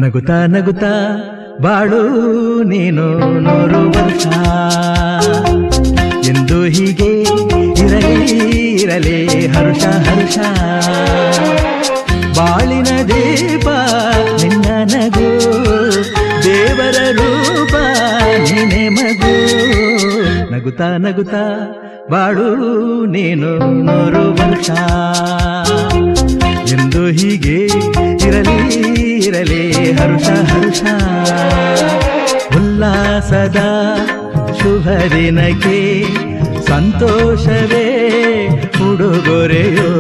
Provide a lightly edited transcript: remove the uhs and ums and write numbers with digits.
ನಗುತ್ತಾ ನಗುತ್ತಾ ಬಾಳು ನೀನು 100 ವರ್ಷ ಎಂದು ಹೀಗೆ ಇರಲಿ ಹರುಷ ಹರುಷ ಬಾಳಿನ ದೀಪ ನಿನ್ನ ನಗು ದೇವರ ರೂಪ ನೀನೆ ಮಗು ನಗುತ್ತಾ ನಗುತ್ತಾ ಬಾಳು ನೀನು 100 ವರ್ಷ ಎಂದು ಹೀಗೆ ಇರಲಿ ಹರುಷ ಹರುಷ ಉಲ್ಲಾಸದ ಶುಭ ದಿನಕ್ಕೆ ಸಂತೋಷವೇ ಉಡುಗೊರೆಯೋ